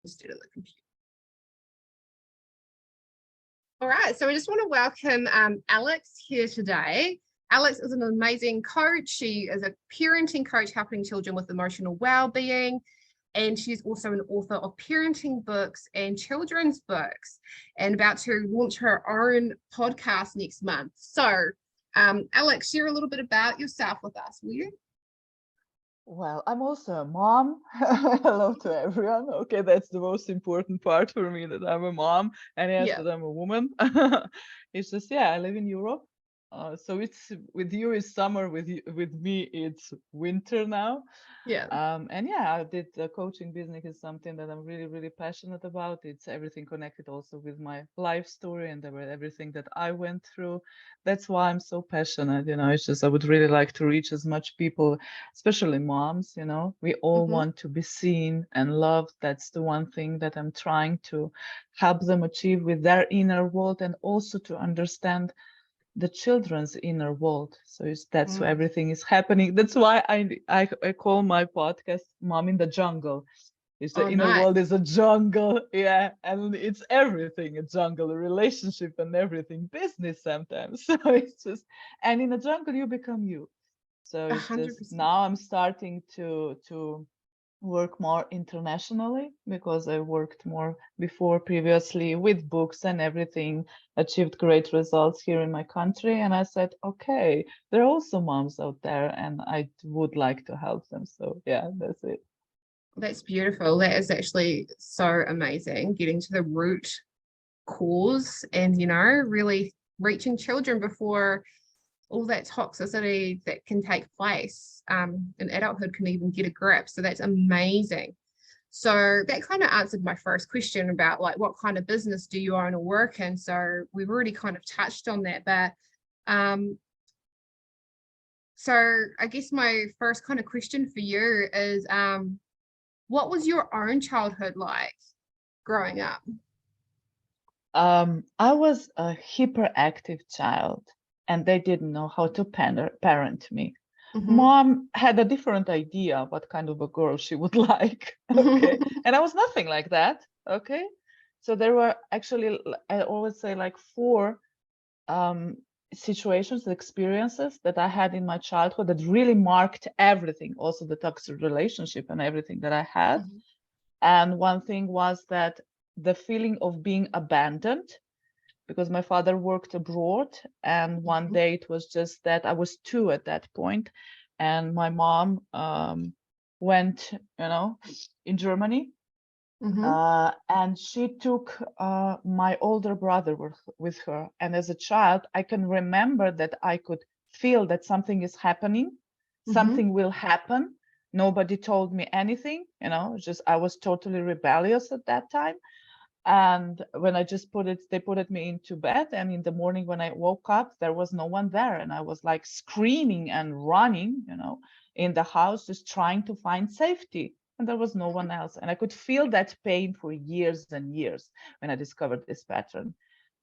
instead of the computer. All right, so we just want to welcome Alex here today. Alex is an amazing coach. She is a parenting coach helping children with emotional well-being, and she's also an author of parenting books and children's books, and about to launch her own podcast next month. So, Alex, share a little bit about yourself with us, will you? Well, I'm also a mom. Hello to everyone. Okay, that's the most important part for me, that I'm a mom, and yes, Yeah, that I'm a woman. It's just, yeah, I live in Europe. So it's with you is summer, with me it's winter now. yeah. And yeah, I did the coaching business is something that I'm really, really passionate about. It's everything connected also with my life story and everything that I went through. That's why I'm so passionate. It's just I would really like to reach as much people, especially moms. We all Mm-hmm. want to be seen and loved. That's the one thing that I'm trying to help them achieve with their inner world, and also to understand the children's inner world. So that's where Mm. everything is happening. That's why I call my podcast "Mom in the Jungle." It's the Oh, inner nice. world is a jungle, yeah, and it's everything a jungle, a relationship and everything, business sometimes. So it's just, and in a jungle you become you. So it's just 100%. now I'm starting to work more internationally, because I worked more before previously with books and everything, achieved great results here in my country. And I said, okay, there are also moms out there and I would like to help them. So yeah, that's it. That's beautiful. That is actually so amazing, getting to the root cause and, really reaching children before all that toxicity that can take place in adulthood can even get a grip. So that's amazing. So that kind of answered my first question about like what kind of business do you own or work in. So we've already kind of touched on that, but so I guess my first kind of question for you is what was your own childhood like growing up? I was a hyperactive child, and they didn't know how to parent me. Mm-hmm. Mom had a different idea what kind of a girl she would like. Okay. And I was nothing like that. Okay. So there were actually, I always say, like four um, situations, experiences that I had in my childhood that really marked everything, also the toxic relationship and everything that I had. And one thing was that the feeling of being abandoned, because my father worked abroad, and one Mm-hmm. day it was just that I was two at that point, and my mom went, in Germany, Mm-hmm. and she took my older brother with her. And as a child, I can remember that I could feel that something is happening, Mm-hmm. something will happen. Nobody told me anything, just I was totally rebellious at that time. And when I just they put me into bed, and in the morning when I woke up, there was no one there, and I was like screaming and running, in the house, just trying to find safety, and there was no one else. And I could feel that pain for years and years when I discovered this pattern.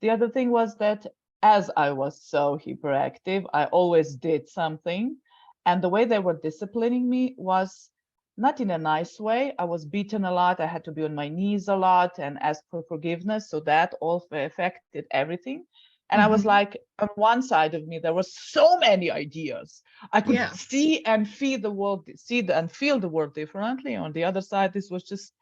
The other thing was that as I was so hyperactive, I always did something, and the way they were disciplining me was not in a nice way. I was beaten a lot. I had to be on my knees a lot and ask for forgiveness. So that all affected everything. And I was Mm-hmm. like, on one side of me, there was so many ideas. I could Yeah. see and feel the world, and feel the world differently. On the other side, this was just,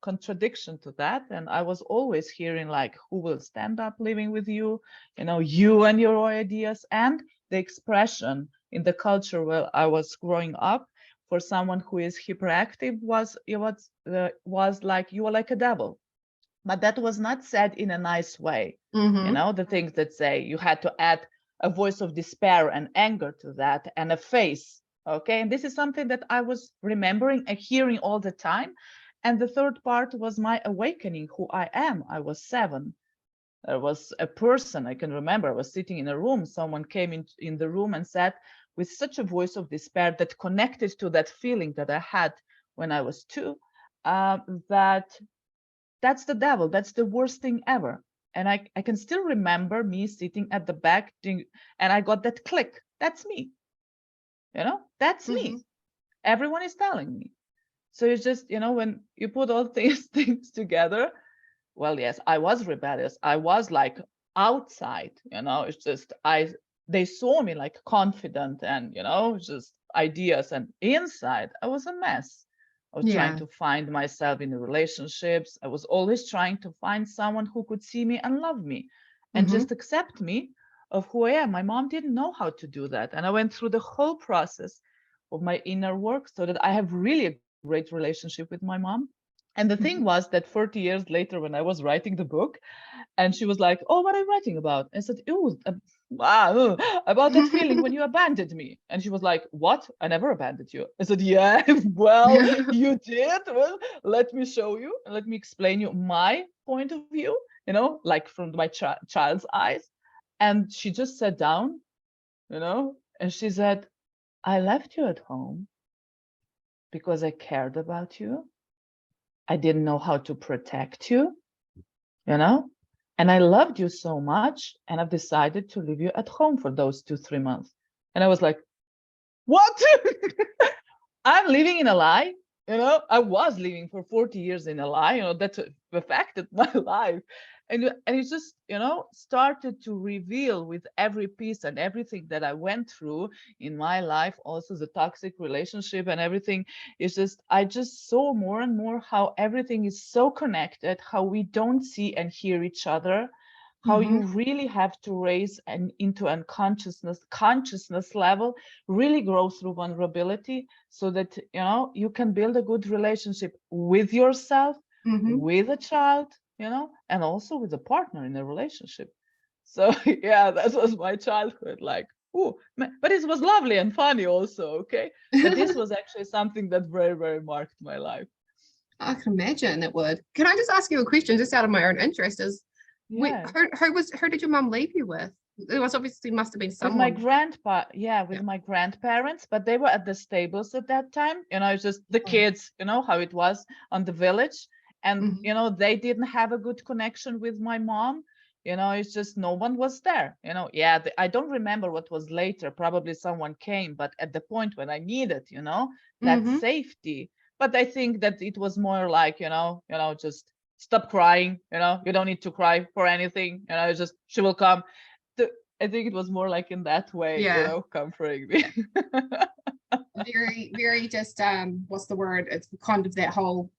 contradiction to that. And I was always hearing like, who will stand up living with you? You and your ideas. And the expression in the culture where I was growing up for someone who is hyperactive was like, you are like a devil. But that was not said in a nice way. Mm-hmm. The things that say you had to add a voice of despair and anger to that, and a face. Okay. And this is something that I was remembering and hearing all the time. And the third part was my awakening, who I am. I was 7. There was a person, I can remember, I was sitting in a room. Someone came in the room and said, with such a voice of despair that connected to that feeling that I had when I was 2, that that's the devil, that's the worst thing ever. And I can still remember me sitting at the back, and I got that click. That's me. That's Mm-hmm. me. Everyone is telling me. So it's just, when you put all these things together, well, yes, I was rebellious. I was like outside, it's just they saw me like confident and, just ideas, and inside I was a mess. I was trying Yeah. to find myself in relationships. I was always trying to find someone who could see me and love me and Mm-hmm. just accept me of who I am. My mom didn't know how to do that. And I went through the whole process of my inner work so that I have really a great relationship with my mom. And the thing Mm-hmm. was that 40 years later, when I was writing the book, and she was like, "Oh, what are you writing about?" I said, "Oh, about that feeling when you abandoned me." And she was like, "What? I never abandoned you." I said, "Yeah, well, you did. Well, let me show you and let me explain you my point of view, like from my child's eyes." And she just sat down, and she said, "I left you at home because I cared about you. I didn't know how to protect you, you know, and I loved you so much, and I've decided to leave you at home for those 2, 3 months." And I was like, "What?" I'm living in a lie. I was living for 40 years in a lie. That affected my life. And it just, started to reveal with every piece and everything that I went through in my life, also the toxic relationship and everything. It's just, I just saw more and more how everything is so connected, how we don't see and hear each other, how Mm-hmm. you really have to raise and into consciousness level, really grow through vulnerability so that you can build a good relationship with yourself, Mm-hmm. with a child, and also with a partner in a relationship. So yeah, that was my childhood. Like, oh, but it was lovely and funny also. Okay, but this was actually something that very, very marked my life. I can imagine it would. Can I just ask you a question, just out of my own interest? Yeah. Who did your mum leave you with? It was obviously must have been With my someone. grandpa, yeah, Yeah. with my grandparents, but they were at the stables at that time. It's just the Oh. kids, how it was on the village. And, Mm-hmm. they didn't have a good connection with my mom. It's just no one was there. Yeah, I don't remember what was later. Probably someone came, but at the point when I needed, that Mm-hmm. safety. But I think that it was more like, just stop crying. You don't need to cry for anything. Just she will come. I think it was more like in that way, Yeah. comforting me. Very, very just what's the word? It's kind of that whole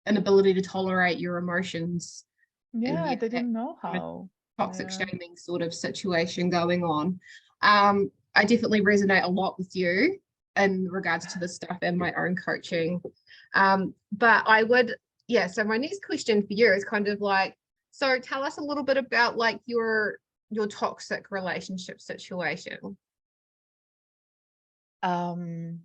inability to tolerate your emotions, and Yeah, yeah, they that didn't know kind of how. toxic Yeah. shaming sort of situation going on. I definitely resonate a lot with you in regards to this stuff and my own coaching. But I would, yeah, so my next question for you is kind of like, so tell us a little bit about like your toxic relationship situation. Um,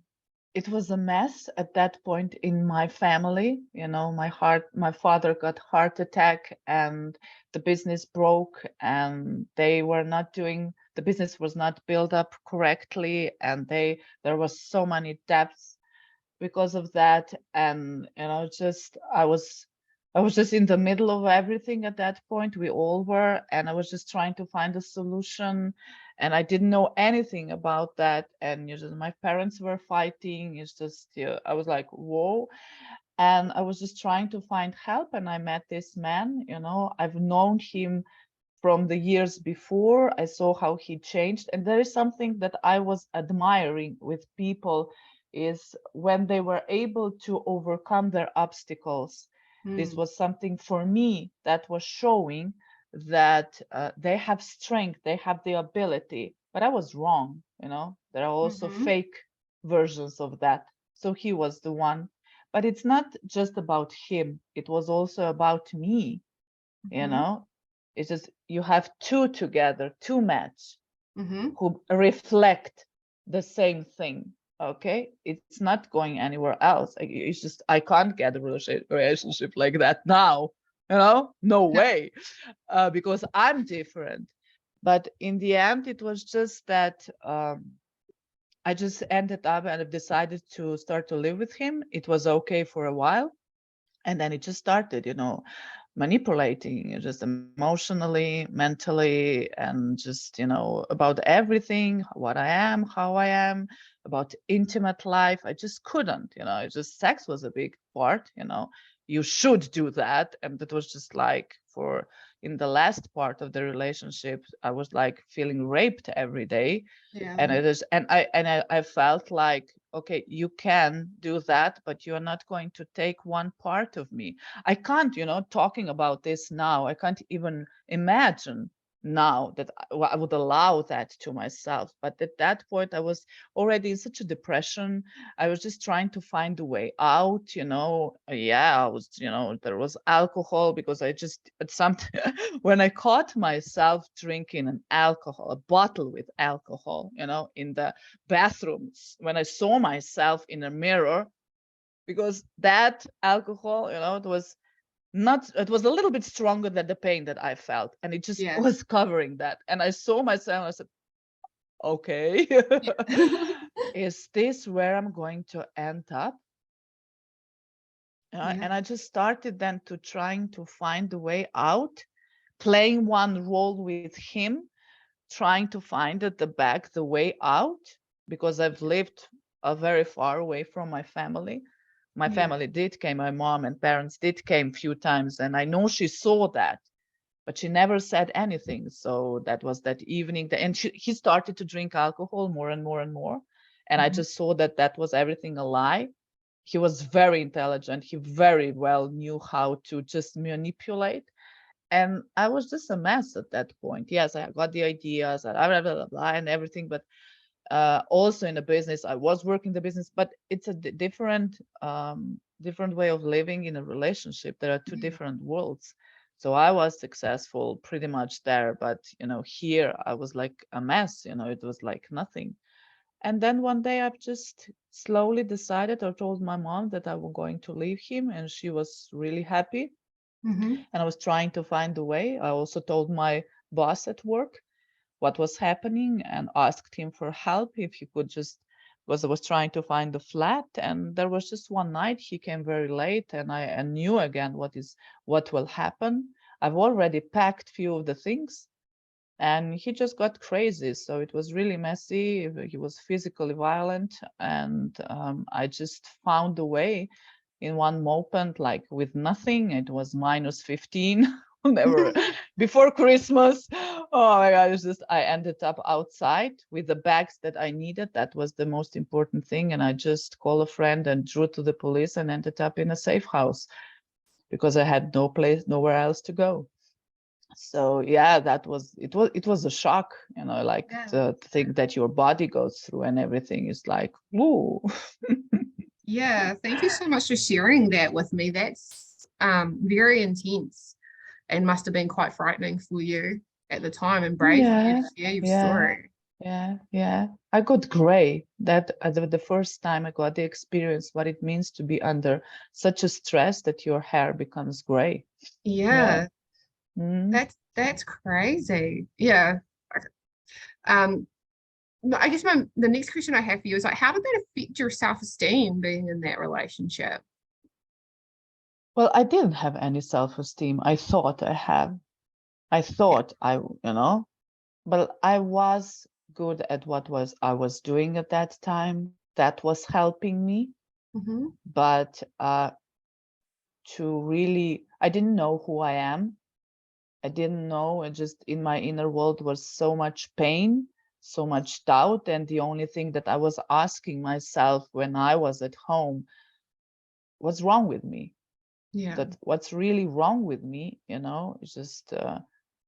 it was a mess at that point in my family. My father got heart attack and the business broke, and the business was not built up correctly, and there was so many debts because of that. And just I was just in the middle of everything at that point. We all were, and I was just trying to find a solution, and I didn't know anything about that. And my parents were fighting. It's just I was like, whoa. And I was just trying to find help, and I met this man. I've known him from the years before. I saw how he changed. And there is something that I was admiring with people, is when they were able to overcome their obstacles. This Mm, was something for me that was showing that they have strength, they have the ability. But I was wrong. There are also mm-hmm, fake versions of that. So he was the one. But it's not just about him, it was also about me. you mm-hmm, know it's just you have two together, two match, mm-hmm. who reflect the same thing. Okay, it's not going anywhere else. It's just I can't get a relationship like that now. No Yeah. way. Because I'm different. But in the end, it was just that I just ended up and decided to start to live with him. It was okay for a while. And then it just started, manipulating, just emotionally, mentally, and just, about everything, what I am, how I am, about intimate life. I just couldn't, it just, sex was a big part, you should do that. And it was just like, for in the last part of the relationship, I was like feeling raped every day. Yeah. And it is, and I felt like, okay, you can do that, but you are not going to take one part of me. I can't, talking about this now, I can't even imagine now that I would allow that to myself. But at that point, I was already in such a depression. I was just trying to find a way out, Yeah, I was, there was alcohol, because I just, at some, when I caught myself drinking a bottle with alcohol, in the bathrooms, when I saw myself in a mirror, because that alcohol, it was a little bit stronger than the pain that I felt, and it just Yeah. was covering that. And I saw myself, and I said, okay, Yeah. is this where I'm going to end up? Yeah. And I just started then to trying to find a way out, playing one role with him, trying to find at the back the way out, because I've lived very far away from my family. My Yeah. family did came, my mom and parents did came few times, and I know she saw that, but she never said anything. So that was that evening, and he started to drink alcohol more and more and more, and I Mhm. just saw that that was everything a lie. He was very intelligent. He very well knew how to just manipulate, and I was just a mess at that point. Yes, I got the ideas, blah, blah, blah, blah, and everything, but also in the business, I was working the business, but it's a different way of living in a relationship. There are two Yeah. different worlds. So I was successful pretty much there, but here I was like a mess. It was like nothing. And then one day I've just slowly decided, or told my mom that I was going to leave him, and she was really happy. Mhm. And I was trying to find a way. I also told my boss at work what was happening, and asked him for help if he could just, because I was trying to find a flat. And there was just one night he came very late, and I knew again what will happen. I've already packed few of the things, and he just got crazy. So it was really messy. He was physically violent, and I just found a way in one moment, like with nothing. It was minus 15. Never before Christmas. Oh my God, I ended up outside with the bags that I needed. That was the most important thing. And I just called a friend and drew to the police, and ended up in a safe house, because I had nowhere else to go. So yeah, it was a shock, like Yeah. the thing that your body goes through, and everything is like, woo. Yeah. Thank you so much for sharing that with me. That's very intense and must have been quite frightening for you at the time, and brave for you to Yeah, share your yeah, story. yeah. I got gray. That the first time I got the experience what it means to be under such a stress that your hair becomes gray. Yeah. Yeah. Mm. That's crazy. Yeah. Um, I guess the next question I have for you is like, how did that affect your self-esteem being in that relationship? Well, I didn't have any self-esteem. I thought I have. I Yeah. thought but I was good at what was I was doing at that time. That was helping me. Hmm. But to really, I didn't know who I am. I didn't know. It just, in my inner world was so much pain, so much doubt. And the only thing that I was asking myself when I was at home, what's wrong with me? Yeah. That what's really wrong with me, it's just,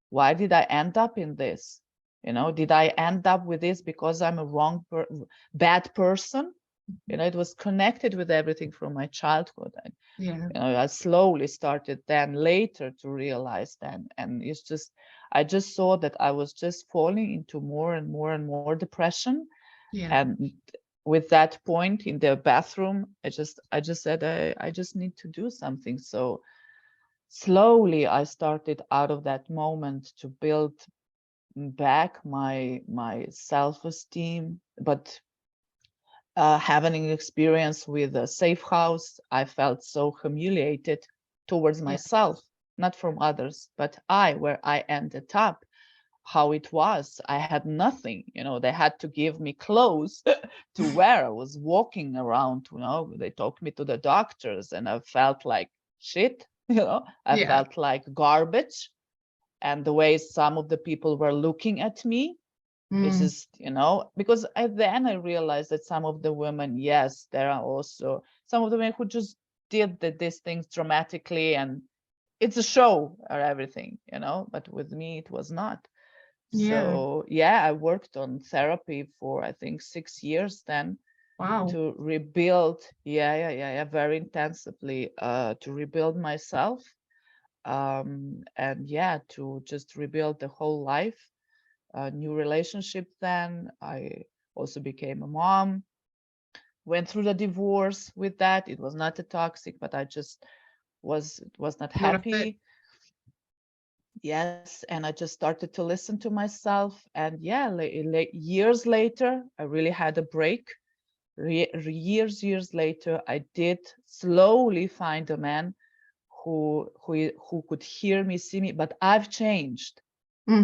why did I end up in this? Did I end up with this because I'm a bad person? It was connected with everything from my childhood. Yeah. I slowly started then later to realize then, and I just saw that I was just falling into more and more and more depression. Yeah. And with that point in the bathroom, I just said, I just need to do something. So slowly I started out of that moment to build back my self-esteem, but having an experience with a safe house, I felt so humiliated towards Yeah. myself, not from others, but where I ended up, how it was. I had nothing, they had to give me clothes to wear. I was walking around, they took me to the doctors and I felt like shit, I Yeah. felt like garbage. And the way some of the people were looking at me, it's Mm. just, because at the end I realized that some of the women, yes, there are also some of the women who just did these things dramatically and it's a show or everything, but with me it was not. Yeah. So yeah, I worked on therapy for I think 6 years then Wow. to rebuild, yeah, very intensively, to rebuild myself, and yeah, to just rebuild the whole life. A new relationship then. I also became a mom, went through the divorce with that. It was not a toxic, but I just was not Not a fit. happy. Yes, and I just started to listen to myself. And yeah, years later, I really had a break. Years later, I did slowly find a man who could hear me, see me. But I've changed.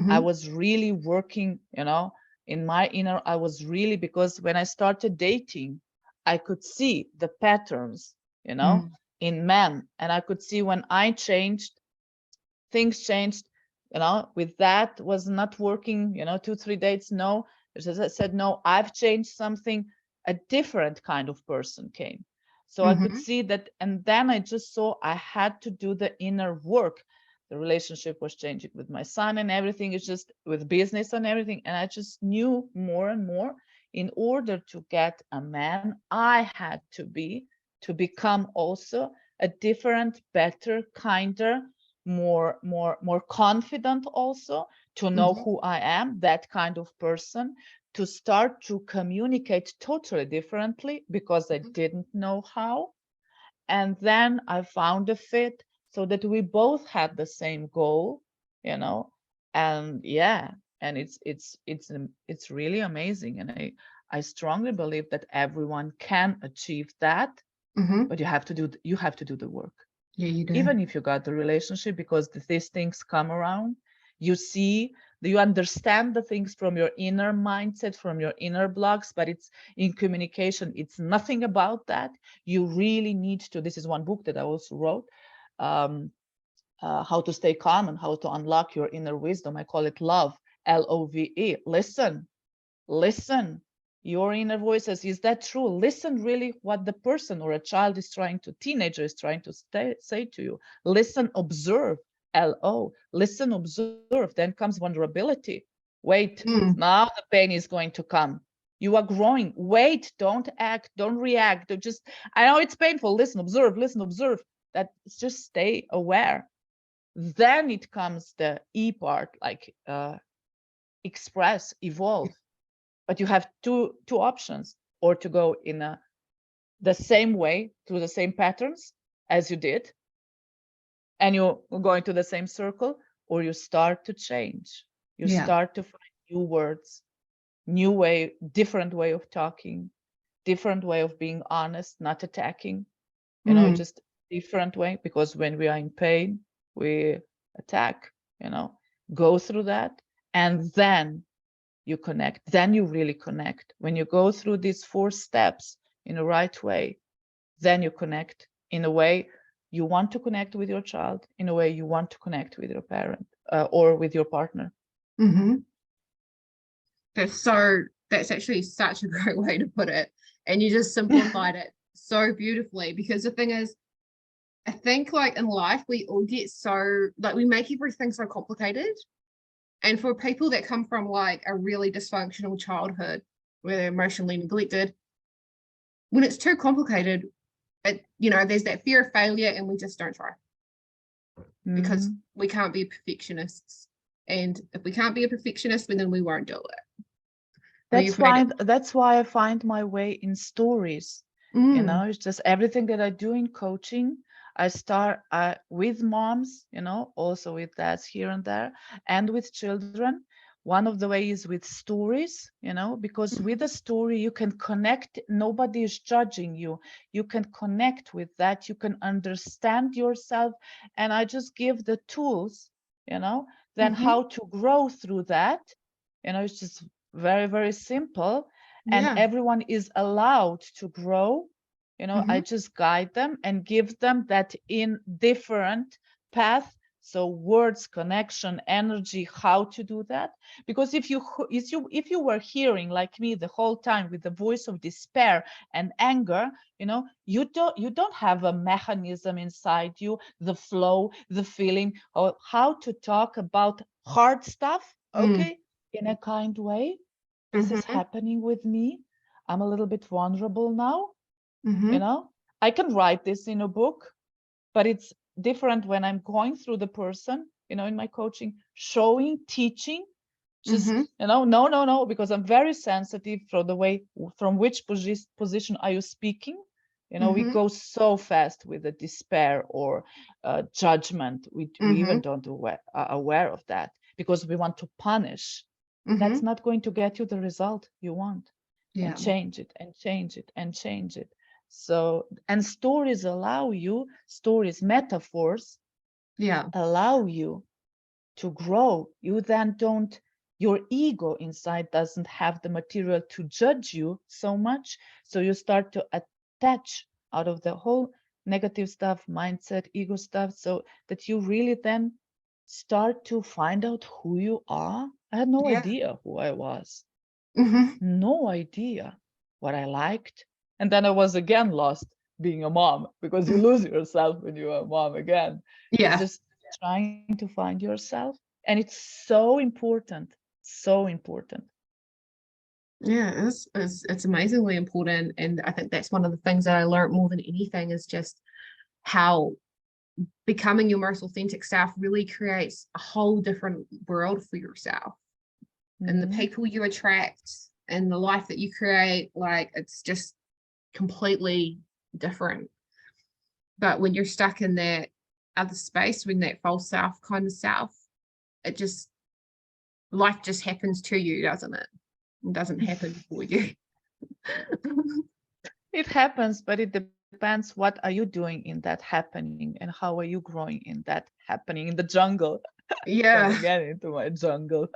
I Mm-hmm. was really working, in my inner. I was really, because when I started dating, I could see the patterns, Mm. in men. And I could see when I changed, things changed, with that was not working, 2, 3 dates. No, as I said, no, I've changed something, a different kind of person came. So I could Mm-hmm. see that. And then I just saw I had to do the inner work. The relationship was changing with my son and everything is just with business and everything. And I just knew more and more, in order to get a man, I had to become also a different, better, kinder, more confident, also to know Mm-hmm. who I am, that kind of person, to start to communicate totally differently because I didn't know how. And then I found a fit so that we both had the same goal, you know. And yeah, and it's really amazing. And I strongly believe that everyone can achieve that, Mm-hmm. but you have to do the work, Yeah, you do. even if you got the relationship, because these things come around. You see, you understand the things from your inner mindset, from your inner blocks, but it's in communication, it's nothing about that. You really need to, this is one book that I also wrote, um, how to stay calm and how to unlock your inner wisdom. I call it love, Love. Listen, your inner voices. Is that true? Listen really what the person or a child is trying to, teenager is trying to say to you. Listen, observe, Listen, observe. Then comes vulnerability. Wait, Mm. now the pain is going to come. You are growing. Wait, don't act, don't react. Don't just, I know it's painful. Listen, observe. That just stay aware. Then it comes the E part, like express, evolve. But you have two options: or to go in the same way through the same patterns as you did, and you're going to the same circle, or you start to change. You Yeah. start to find new words, new way, different way of talking, different way of being honest, not attacking, Mm. just different way. Because when we are in pain, we attack, go through that. And then you connect. Then you really connect. When you go through these 4 steps in the right way, then you connect in a way you want to connect with your child, in a way you want to connect with your parent, or with your partner. Mm-hmm. That's actually such a great way to put it. And you just simplified it so beautifully, because the thing is, I think like in life, we all get so like we make everything so complicated. And for people that come from like a really dysfunctional childhood where they're emotionally neglected, when it's too complicated, there's that fear of failure and we just don't try because Mhm. we can't be perfectionists. And if we can't be a perfectionist, then we won't do it. Well, you've made it. That's why I find my way in stories. Mm, It's just everything that I do in coaching. I start with moms, also with dads here and there, and with children. One of the ways with stories, because with a story you can connect. Nobody is judging you. You can connect with that. You can understand yourself. And I just give the tools, then Mm-hmm. how to grow through that. It's just very, very simple. And Yeah. everyone is allowed to grow. Mm-hmm. I just guide them and give them that in different path. So words, connection, energy, how to do that. Because if you were hearing like me the whole time with the voice of despair and anger, you don't have a mechanism inside you, the flow, the feeling, or how to talk about hard stuff, Mm. okay, in a kind way. This is Mm-hmm. happening with me. I'm a little bit vulnerable now, you Mm-hmm. know. I can write this in a book, but it's different when I'm going through the person, in my coaching, showing, teaching, just, Mm-hmm. no, because I'm very sensitive for the way, from which position are you speaking? We Mm-hmm. go so fast with the despair or judgment. We Mm-hmm. even don't are aware of that because we want to punish. Mm-hmm. That's not going to get you the result you want. And Yeah. change it and change it and change it. So, and stories allow you, stories, metaphors Yeah. allow you to grow. You then don't, your ego inside doesn't have the material to judge you so much. So you start to attach out of the whole negative stuff, mindset, ego stuff, so that you really then start to find out who you are. I had no Yeah. idea who I was, Mm-hmm. no idea what I liked. And then I was again lost being a mom, because you lose yourself when you're a mom again. It's Yeah. just trying to find yourself. And it's so important, so important. Yeah, it's amazingly important. And I think that's one of the things that I learned more than anything is just how becoming your most authentic self really creates a whole different world for yourself and the Mhm. people you attract and the life that you create. Like it's just completely different. But when you're stuck in that other space, when that false self kind of self, it just life just happens to you, doesn't it? It doesn't happen for you. It happens, but it depends what are you doing in that happening and how are you growing in that happening in the jungle. Come Yeah. again into my jungle.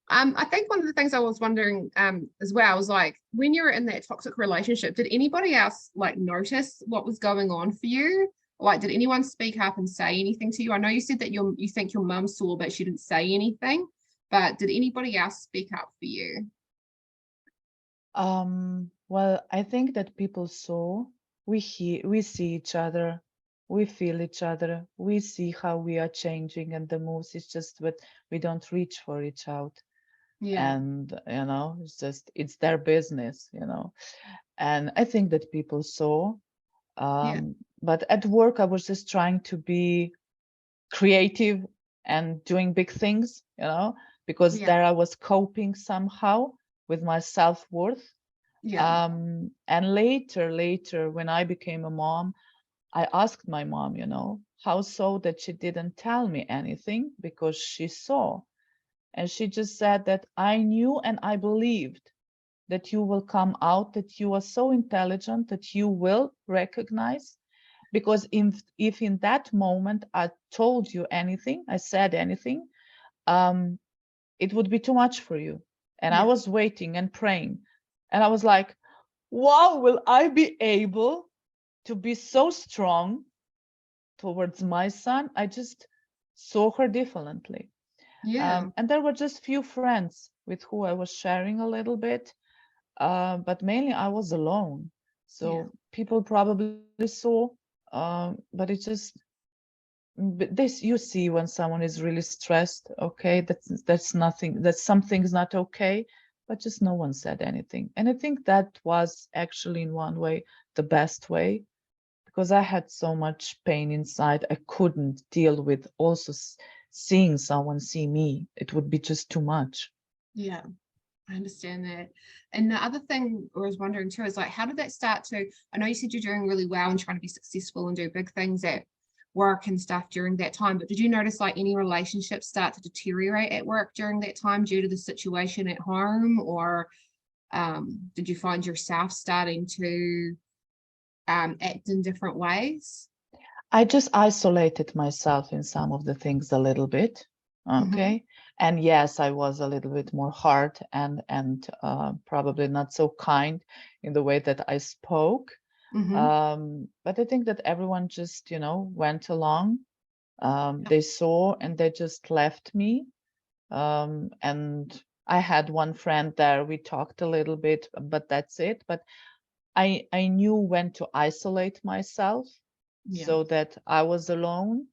I think one of the things I was wondering as well was like when you were in that toxic relationship, did anybody else like notice what was going on for you? Like, did anyone speak up and say anything to you? I know you said that you think your mum saw, but she didn't say anything. But did anybody else speak up for you? Well, I think that people saw, we see each other, we feel each other, we see how we are changing and the moves. It's just that we don't reach for each out. Yeah, And, it's just, it's their business, And I think that people saw, yeah, but at work, I was just trying to be creative and doing big things, because yeah, there I was coping somehow with my self-worth. yeah, And later, when I became a mom, I asked my mom, how so that she didn't tell me anything because she saw. And she just said that I knew and I believed that you will come out, that you are so intelligent that you will recognize. Because if in that moment I told you anything, I said anything, um, it would be too much for you. And I yeah, was waiting and praying. And I was like, wow, will I be able to be so strong towards my son? I just saw her differently. yeah, And there were just few friends with who I was sharing a little bit, but mainly I was alone. yeah, So people probably saw, but it just, but this you see when someone is really stressed. Okay, that's nothing. That something's not okay, but just no one said anything. And I think that was actually in one way the best way, because I had so much pain inside. I couldn't deal with also seeing someone see me. It would be just too much. yeah. I understand that. And the other thing I was wondering too is like, how did that start to? I know you said you're doing really well and trying to be successful and do big things at work and stuff during that time. But did you notice like any relationships start to deteriorate at work during that time due to the situation at home? Or did you find yourself starting to act in different ways? I just isolated myself in some of the things a little bit. Okay. And yes, I was a little bit more hard and probably not so kind in the way that I spoke. But I think that everyone just, went along. They saw and they just left me. And I had one friend there. We talked a little bit, but that's it. But I knew when to isolate myself so that I was alone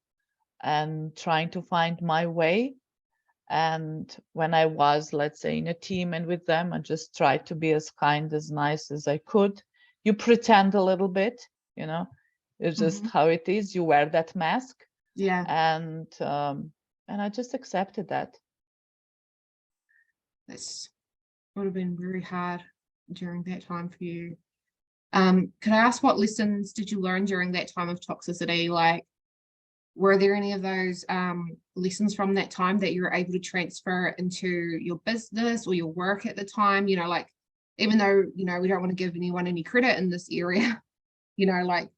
and trying to find my way. And when I was, let's say, in a team and with them, I just tried to be as kind, as nice as I could. You pretend a little bit, it's just how it is. You wear that mask. Yeah. And I just accepted that. This would have been very hard during that time for you. Could I ask what lessons did you learn during that time of toxicity? Like, were there any of those lessons from that time that you were able to transfer into your business or your work at the time? Like, even though, we don't want to give anyone any credit in this area, like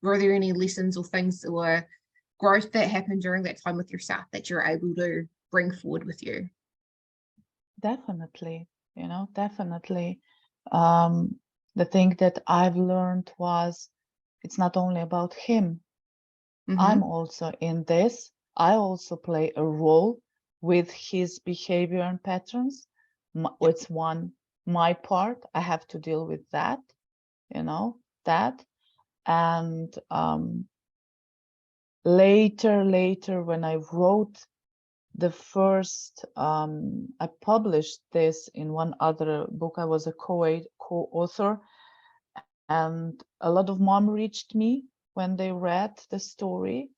were there any lessons or things or growth that happened during that time with yourself that you're able to bring forward with you? Definitely, definitely. The thing that I've learned was it's not only about him. I'm also in this. I also play a role with his behavior and patterns. It's my part. I have to deal with that, that. And later, when I wrote the first, I published this in one other book. I was a co-author, and a lot of mom reached me when they read the story,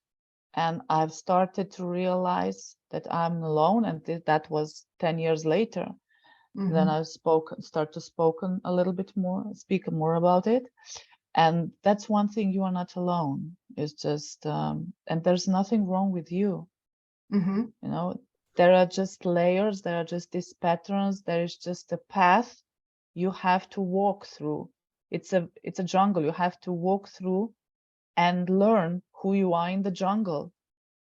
and I've started to realize that I'm alone, and that was 10 years later. Then I start to speak more about it. And that's one thing, you are not alone. It's just, and there's nothing wrong with you. There are just layers, there are just these patterns, there is just a path you have to walk through. It's a jungle you have to walk through and learn who you are in the jungle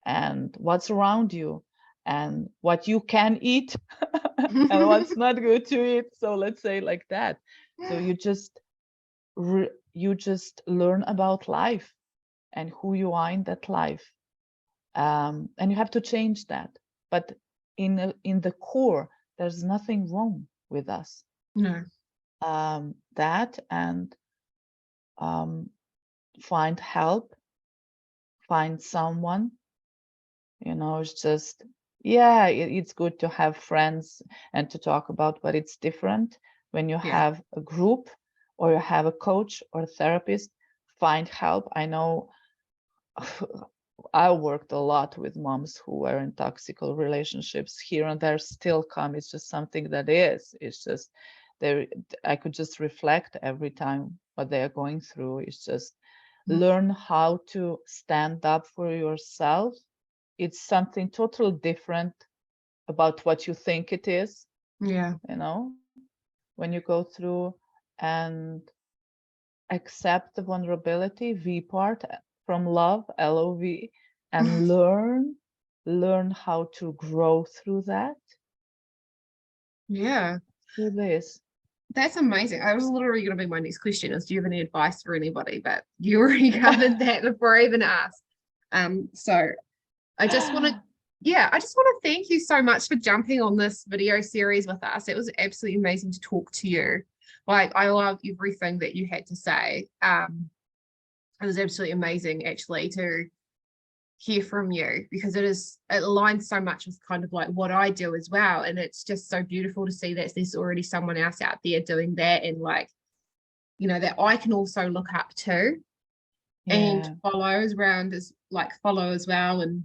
and what's around you and what you can eat and what's not good to eat. So let's say like that. So you just learn about life and who you are in that life. And you have to change that. But in the core, there's nothing wrong with us. No. That and find help, find someone. It's just, it's good to have friends and to talk about, but it's different when you have a group or you have a coach or a therapist. Find help. I know I worked a lot with moms who were in toxic relationships. Here and there still come. It's just something that is. It's just I could just reflect every time what they are going through. It's just learn how to stand up for yourself. It's something totally different about what you think it is. Yeah. When you go through and accept the vulnerability, V part from love, LOV, and learn how to grow through that. Yeah. Through this. That's amazing. I was literally going to be my next question is, do you have any advice for anybody? But you already covered that before I even asked. So I just want to thank you so much for jumping on this video series with us. It was absolutely amazing to talk to you. Like, I loved everything that you had to say. It was absolutely amazing actually to hear from you, because it aligns so much with kind of like what I do as well. And it's just so beautiful to see that there's already someone else out there doing that, and like, that I can also look up to and follow as well. And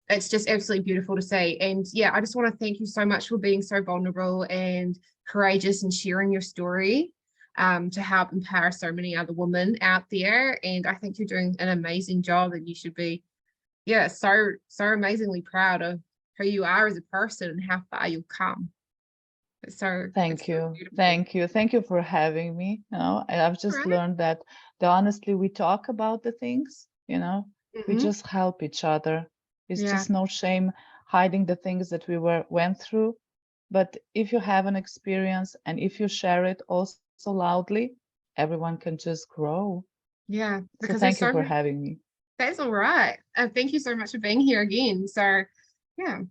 it's just absolutely beautiful to see. And I just want to thank you so much for being so vulnerable and courageous and sharing your story. to help empower so many other women out there. And I think you're doing an amazing job, and you should be, so amazingly proud of who you are as a person and how far you've come. It's so beautiful. Thank you for having me. I've All just right. learned that honestly, we talk about the things, we Mhm. just help each other. It's Yeah. just no shame hiding the things that we went through. But if you have an experience and if you share it also loudly, everyone can just grow. Yeah. So Because there's thank you so for many. having me. That's all right. Thank you so much for being here again. So, yeah.